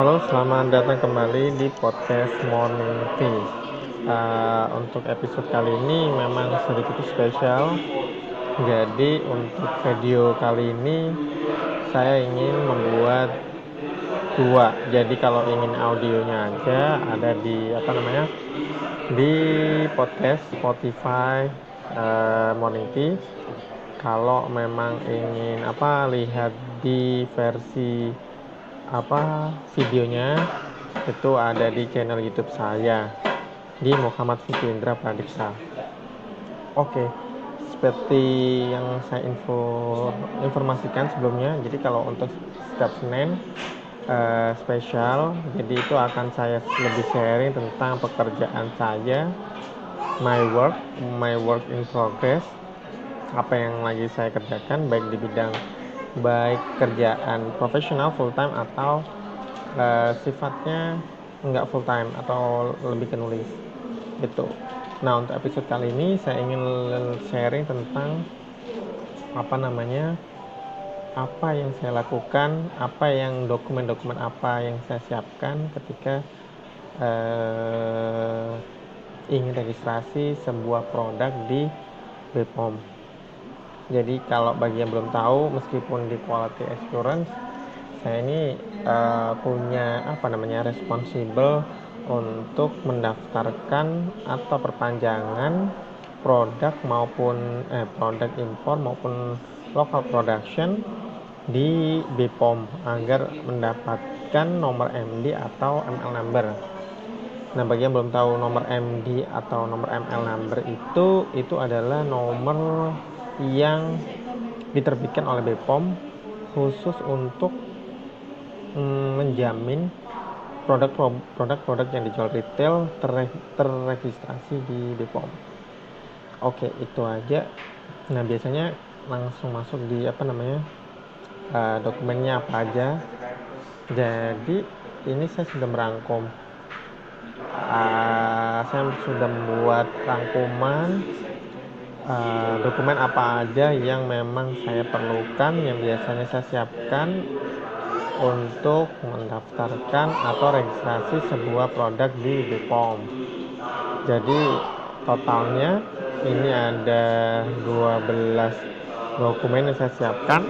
Halo, selamat datang kembali di podcast Morning Tea. Untuk episode kali ini memang sedikit spesial. Jadi untuk video kali ini saya ingin membuat dua. Jadi kalau ingin audionya aja ada di podcast Spotify Morning Tea. Kalau memang ingin lihat di versi videonya itu ada di channel YouTube saya di Muhammad Fikindra Pradipta. Oke, seperti yang saya informasikan sebelumnya, jadi kalau untuk setiap Senin spesial, jadi itu akan saya lebih sharing tentang pekerjaan saya, my work in progress, apa yang lagi saya kerjakan baik di bidang kerjaan profesional full time atau sifatnya nggak full time atau lebih ke nulis gitu. Nah, untuk episode kali ini saya ingin sharing tentang apa yang saya lakukan, apa yang dokumen-dokumen apa yang saya siapkan ketika ingin registrasi sebuah produk di BPOM. Jadi kalau bagi yang belum tahu, meskipun di quality assurance saya ini punya responsible untuk mendaftarkan atau perpanjangan produk maupun produk impor maupun local production di BPOM agar mendapatkan nomor MD atau ML number. Nah, bagi yang belum tahu nomor MD atau nomor ML number itu adalah nomor yang diterbitkan oleh BPOM khusus untuk menjamin produk-produk yang dijual retail terregistrasi di BPOM. Oke, itu aja. Nah, biasanya langsung masuk di dokumennya apa aja. Jadi ini saya sudah merangkum. Saya sudah membuat rangkuman dokumen apa aja yang memang saya perlukan, yang biasanya saya siapkan untuk mendaftarkan atau registrasi sebuah produk di BPOM. Jadi totalnya ini ada 12 dokumen yang saya siapkan,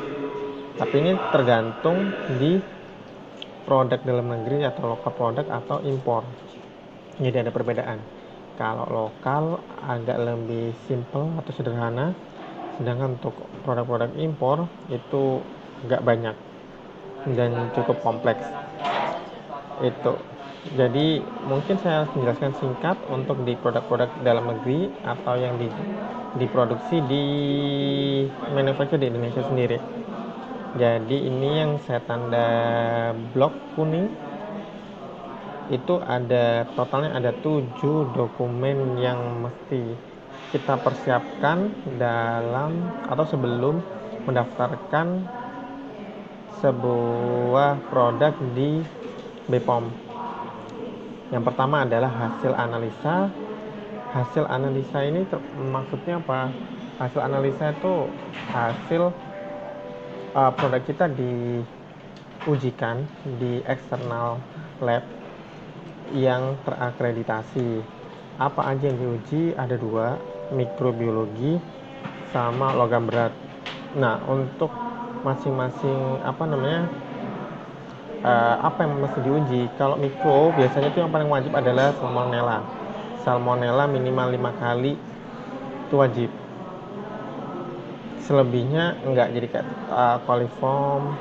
tapi ini tergantung di produk dalam negeri atau lokal produk atau impor. Jadi ada perbedaan. Kalau lokal agak lebih simple atau sederhana, sedangkan untuk produk-produk impor itu agak banyak dan cukup kompleks. Itu. Jadi mungkin saya menjelaskan singkat untuk di produk-produk dalam negeri atau yang diproduksi di manufacture di Indonesia sendiri. Jadi ini yang saya tanda blok kuning itu totalnya ada 7 dokumen yang mesti kita persiapkan dalam atau sebelum mendaftarkan sebuah produk di BPOM. Yang pertama adalah hasil analisa. Hasil analisa ini maksudnya apa? Hasil analisa itu hasil produk kita diujikan di external lab yang terakreditasi. Apa aja yang diuji? Ada 2, mikrobiologi sama logam berat. Nah, untuk masing-masing apa yang mesti diuji. Kalau mikro biasanya itu yang paling wajib adalah salmonella minimal 5 kali itu wajib. Selebihnya enggak, jadi kayak coliform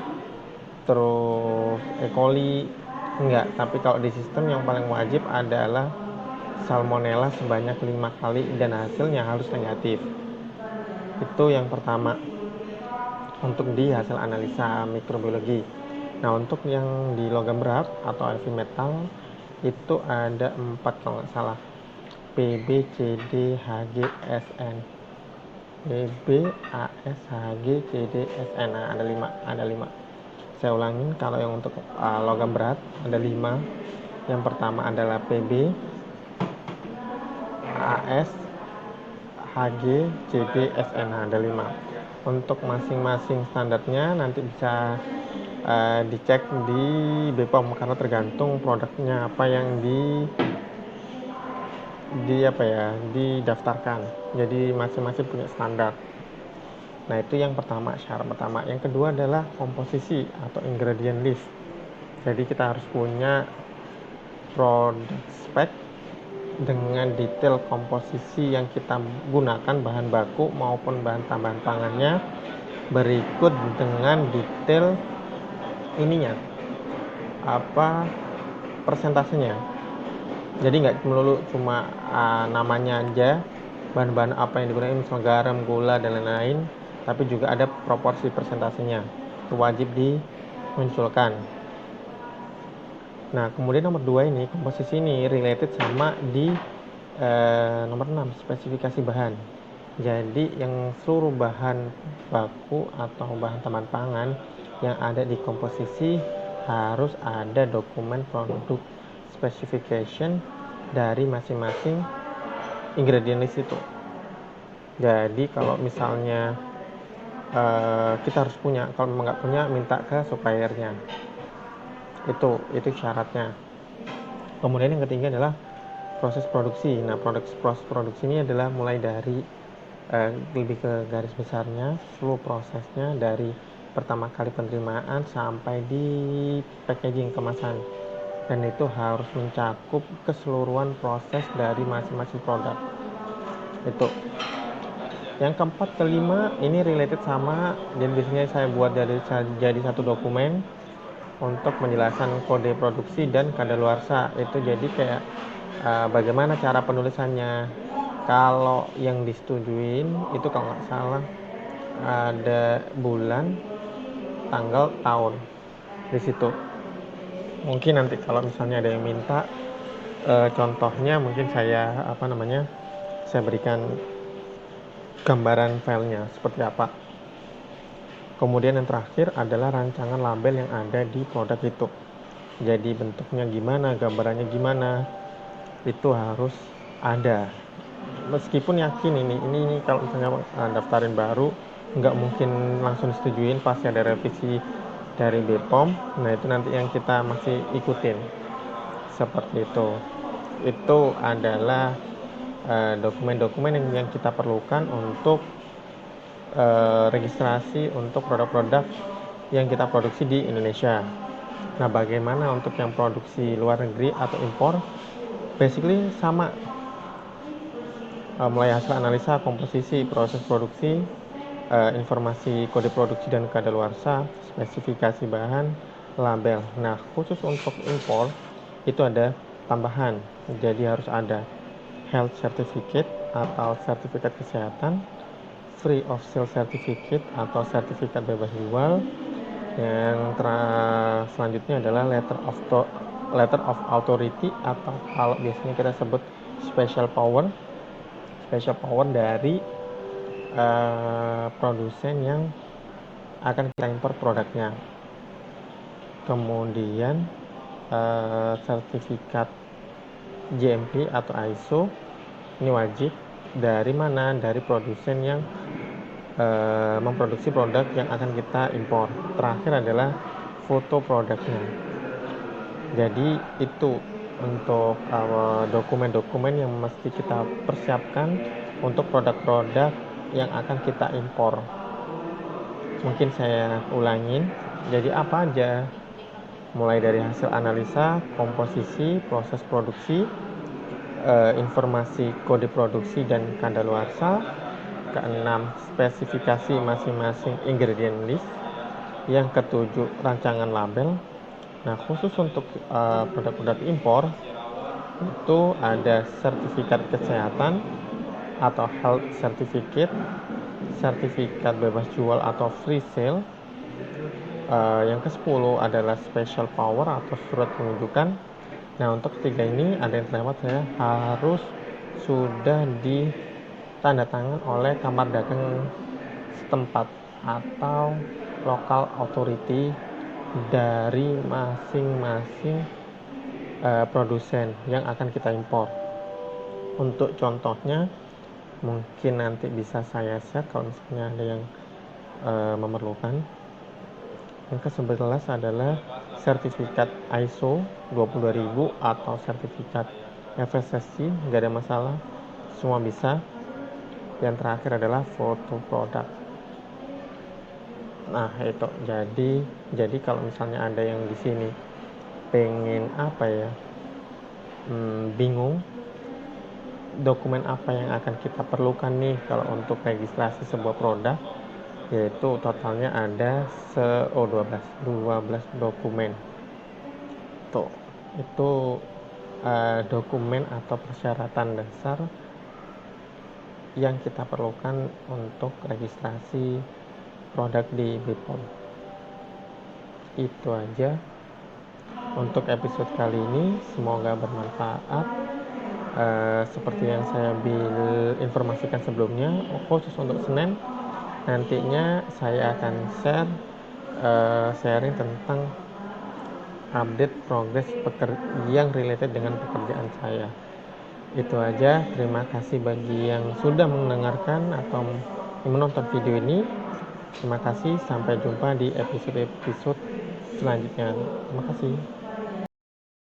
terus E. coli enggak, tapi kalau di sistem yang paling wajib adalah salmonella sebanyak 5 kali dan hasilnya harus negatif. Itu yang pertama untuk di hasil analisa mikrobiologi. Nah, untuk yang di logam berat atau heavy metal itu ada 4 kalau nggak salah. PB, CD, HG, SN. PB, AS, HG, CD, SN. Nah, ada 5. Saya ulangin, kalau yang untuk logam berat ada 5. Yang pertama adalah PB, AS, HG, CD, SN. Ada 5. Untuk masing-masing standarnya nanti bisa dicek di BPOM karena tergantung produknya apa yang didaftarkan. Jadi masing-masing punya standar. Nah, itu yang pertama, syarat pertama. Yang kedua adalah komposisi atau ingredient list. Jadi kita harus punya product spec dengan detail komposisi yang kita gunakan, bahan baku maupun bahan tambahan pangannya, berikut dengan detail ininya, persentasenya. Jadi nggak melulu cuma namanya aja, bahan-bahan apa yang digunakan, misalnya garam, gula, dan lain-lain, tapi juga ada proporsi persentasenya. Itu wajib dimunculkan. Nah, kemudian nomor 2 ini, komposisi ini related sama di nomor 6, spesifikasi bahan. Jadi yang seluruh bahan baku atau bahan tambahan pangan yang ada di komposisi harus ada dokumen produk specification dari masing-masing ingredient list itu. Jadi kalau misalnya kita harus punya, kalau memang nggak punya minta ke suppliernya. Itu syaratnya. Kemudian yang ketiga adalah proses produksi. Nah, proses produksi ini adalah mulai dari lebih ke garis besarnya, seluruh prosesnya dari pertama kali penerimaan sampai di packaging kemasan, dan itu harus mencakup keseluruhan proses dari masing-masing produk. Itu yang keempat, kelima ini related sama, dan biasanya saya buat jadi satu dokumen untuk menjelaskan kode produksi dan kadaluarsa. Itu jadi kayak bagaimana cara penulisannya. Kalau yang disetujuin itu kalau nggak salah ada bulan, tanggal, tahun di situ. Mungkin nanti kalau misalnya ada yang minta contohnya, mungkin saya saya berikan gambaran filenya seperti apa. Kemudian yang terakhir adalah rancangan label yang ada di produk itu. Jadi bentuknya gimana, gambarannya gimana, itu harus ada. Meskipun yakin ini kalau misalnya daftarin baru, nggak mungkin langsung disetujuin, pasti ada revisi dari BPOM. Nah, itu nanti yang kita masih ikutin seperti itu. Itu adalah dokumen-dokumen yang kita perlukan untuk registrasi untuk produk-produk yang kita produksi di Indonesia. Nah, bagaimana untuk yang produksi luar negeri atau impor? Basically sama, mulai hasil analisa, komposisi, proses produksi, informasi kode produksi dan kadaluarsa, spesifikasi bahan, label. Nah, khusus untuk impor itu ada tambahan, jadi harus ada health certificate atau sertifikat kesehatan, free of sale certificate atau sertifikat bebas jual. Yang selanjutnya adalah letter of authority atau kalau biasanya kita sebut special power dari produsen yang akan kita impor produknya. Kemudian sertifikat GMP atau ISO ini wajib dari mana? Dari produsen yang memproduksi produk yang akan kita impor. Terakhir adalah foto produknya. Jadi itu untuk dokumen-dokumen yang mesti kita persiapkan untuk produk-produk yang akan kita impor. Mungkin saya ulangin. Jadi apa aja? Mulai dari hasil analisa, komposisi, proses produksi, informasi kode produksi dan kadaluarsa. Keenam, spesifikasi masing-masing ingredient list. Yang ketujuh, rancangan label. Nah, khusus untuk produk-produk impor itu ada sertifikat kesehatan atau health certificate, sertifikat bebas jual atau free sale. Yang ke-10 adalah special power atau surat penunjukan. Nah, untuk ketiga ini ada yang terlewat, saya harus sudah ditanda tangan oleh kamar dagang setempat atau local authority dari masing-masing produsen yang akan kita impor. Untuk contohnya mungkin nanti bisa saya share kalau misalnya ada yang memerlukan. Yang ke-11 adalah sertifikat ISO 22000 atau sertifikat FSSC, nggak ada masalah, semua bisa. Yang terakhir adalah foto produk. Nah, itu jadi kalau misalnya ada yang di sini pengen bingung dokumen apa yang akan kita perlukan nih kalau untuk registrasi sebuah produk, yaitu totalnya ada 12 dokumen. Tuh, itu dokumen atau persyaratan dasar yang kita perlukan untuk registrasi produk di BPOM. Itu aja untuk episode kali ini, semoga bermanfaat. Seperti yang saya informasikan sebelumnya, khusus untuk Senin nantinya saya akan sharing tentang update progres yang related dengan pekerjaan saya. Itu aja, terima kasih bagi yang sudah mendengarkan atau menonton video ini. Terima kasih, sampai jumpa di episode-episode selanjutnya. Terima kasih.